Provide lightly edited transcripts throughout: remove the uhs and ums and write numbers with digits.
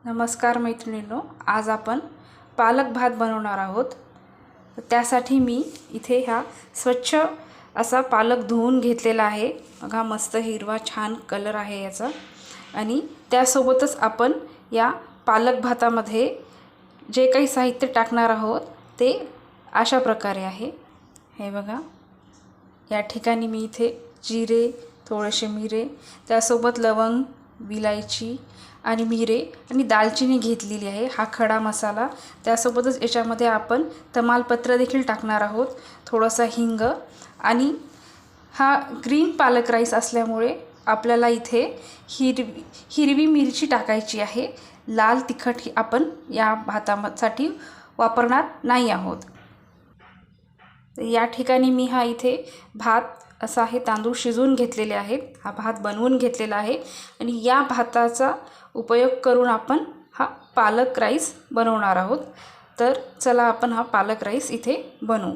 नमस्कार मैत्रिणींनो, आज आपण पालक भात बनवणार आहोत। त्यासाठी मी इथे हा स्वच्छ असा पालक धुवून घेतलेला आहे। बघा, मस्त हिरवा छान कलर आहे याचा। आणि त्यासोबतच आपण या पालक भातामध्ये जे काही साहित्य टाकणार आहोत ते अशा प्रकारे आहे। हे बघा, या ठिकाणी मी इथे जिरे, थोडेसे मिरे, त्यासोबत लवंग, विलायची आणि मिरे आणि दालचिनी घेतलेली आहे। हा खडा मसाला, त्यासोबतच याच्यामध्ये आपण तमालपत्र देखील टाकणार आहोत, थोडासा हिंग। आणि हा ग्रीन पालक राईस असल्यामुळे आपल्याला इथे हिरवी मिरची टाकायची आहे। लाल तिखट आपण या भातासाठी वापरणार नाही आहोत। या ठिकाणी मी हा इथे भात असा आहे, तांदूळ शिजवून घेतलेले आहेत। हा भात बनवून घेतलेला आहे आणि या भाताचा उपयोग करून आपण हा पालक राईस बनवणार आहोत। तर चला आपण हा पालक राईस इथे बनवू।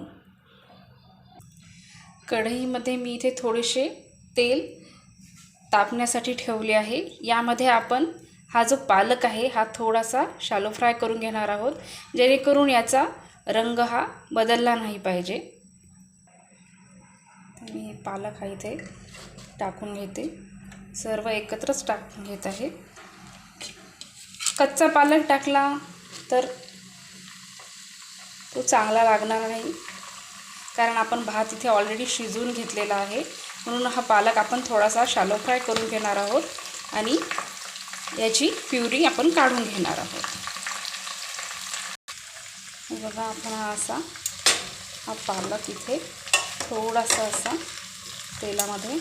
कढईमध्ये मी इथे थोडेसे तेल तापण्यासाठी ठेवले आहे। यामध्ये आपण हा जो पालक आहे हा थोडासा शॅलो फ्राय करून घेणार आहोत, जेणेकरून याचा रंग हा बदलला नाही पाहिजे। मी हे पालक हा इथे टाकून घेते, सर्व एकत्रच टाकून घेत आहे। कच्चा पालक टाकला तर तो चांगला लागणार नाही, कारण आपण भात इथे ऑलरेडी शिजवून घेतलेला आहे। म्हणून हा पालक आपण थोडासा शॅलो फ्राय करून घेणार आहोत आणि याची प्युरी आपण काढून घेणार आहोत। बघा, आपण हा पालक इथे थोडासा असा तेलामध्ये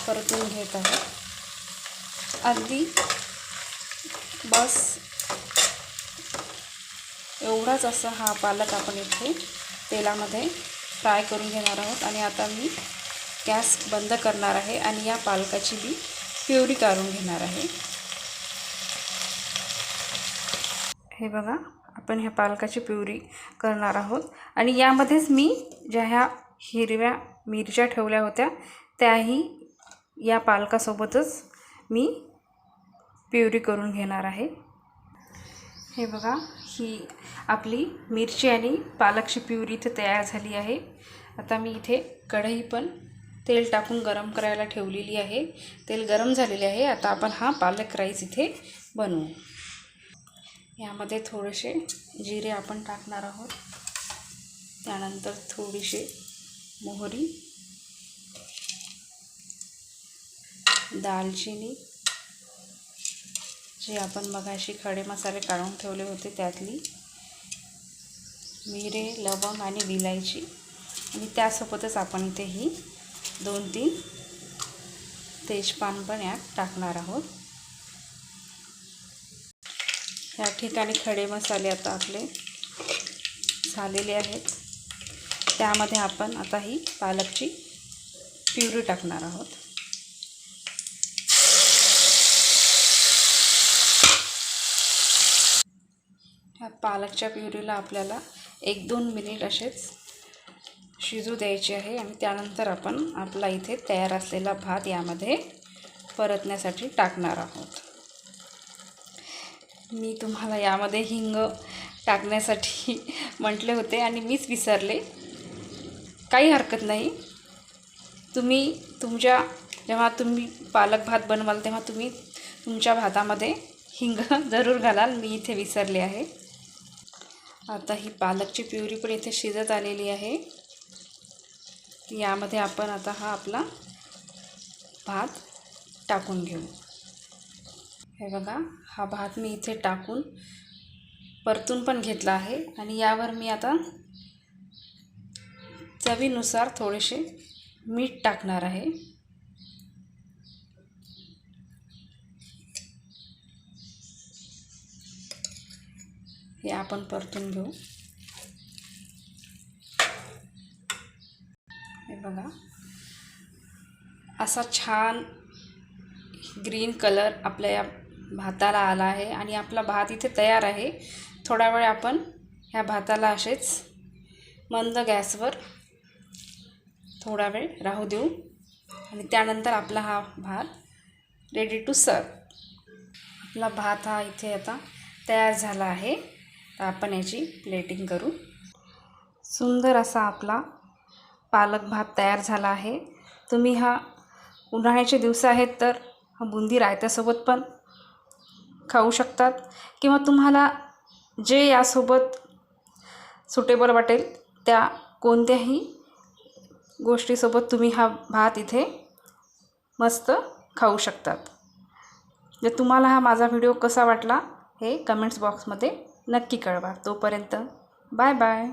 परतून घेत आहे। अगदी बस एवढाच असा हा पालक आपण इथे तेलामध्ये फ्राय करून घेणार आहोत। आणि आता मी गॅस बंद करणार आहे आणि या पालकाची मी प्युरी काढून घेणार आहे। हे बघा, आपण ह्या पालकाची प्युरी करणार आहोत आणि यामध्येच मी ज्या ह्या हिरव्या मिरच्या ठेवल्या होत्या त्याही या पालकासोबतच मी प्युरी करून घेणार आहे। हे बघा, ही आपली मिरची आणि पालकची प्युरी इथे तयार झाली आहे। आता मी इथे कढई पण तेल टाकून गरम करायला ठेवलेली आहे। तेल गरम झालेले आहे। आता आपण हा पालक राईस इथे बनवू। यामध्ये थोडेसे जिरे आपण टाकणार आहोत, त्यानंतर थोडीशी मोहरी, दालचिनी, जे आपण मगाशी खडे मसाले काढून ठेवले होते त्यातली, मिरे, लवंग आणि विलायची। आणि त्यासोबतच आपण इथे ही 2-3 तेजपान पण यात टाकणार आहोत। या ठिकाणी खडे मसाले आता आपले झालेले आहेत। त्यामध्ये आपण आता ही पालकची प्युरी टाकणार आहोत। ह्या पालकच्या प्युरीला आपल्याला 1-2 मिनिट असेच शिजू द्यायचे आहे आणि त्यानंतर आपण आपला इथे तयार असलेला भात यामध्ये परतण्यासाठी टाकणार आहोत। मी तुम्हाला यामध्ये हिंग टाकण्यासाठी म्हटले होते आणि मीच विसरले। काही हरकत नाही, जेव्हा तुम्ही पालक भात बनवाल तेव्हा तुम्ही तुमच्या भातामध्ये हिंग जरूर घालाल। मी इथे विसरले आहे। आता ही पालकची प्युरी पण इथे शिजत आलेली आहे। यामध्ये आपण आता हा आपला भात टाकून घेऊ। हे बघा, हा भात मी इथे टाकून परतून पण घेतला आहे आणि यावर मी आता चवीनुसार थोडेसे मीठ टाकणार आहे। हे आपण परतून घेऊ। हे बघा, असा छान ग्रीन कलर आपल्या या भाताला आला आहे आणि आपला भात इथे तयार आहे। थोडा वेळ आपण ह्या भाताला असेच मंद गॅसवर थोडा वेळ राहू देऊ आणि त्यानंतर आपला हा भात रेडी टू सर्व। आपला भात हा इथे आता तयार झाला आहे. तर आपण याची प्लेटिंग करू. सुंदर असा आपला पालक भात तयार झाला आहे. तुम्ही हा उन्हाळ्याचे दिवस आहेत तर हा बुंदी रायत्यासोबत पण खाऊ शकतात किंवा तुम्हाला जे यासोबत सुटेबल वाटेल त्या कोणत्याही गोष्टीसोबत तुम्ही हा भात इथे मस्त खाऊ शकतात. जर तुम्हाला हा माझा व्हिडिओ कसा वाटला हे कमेंट्स बॉक्समध्ये नक्की कळवा. तोपर्यंत बाय बाय.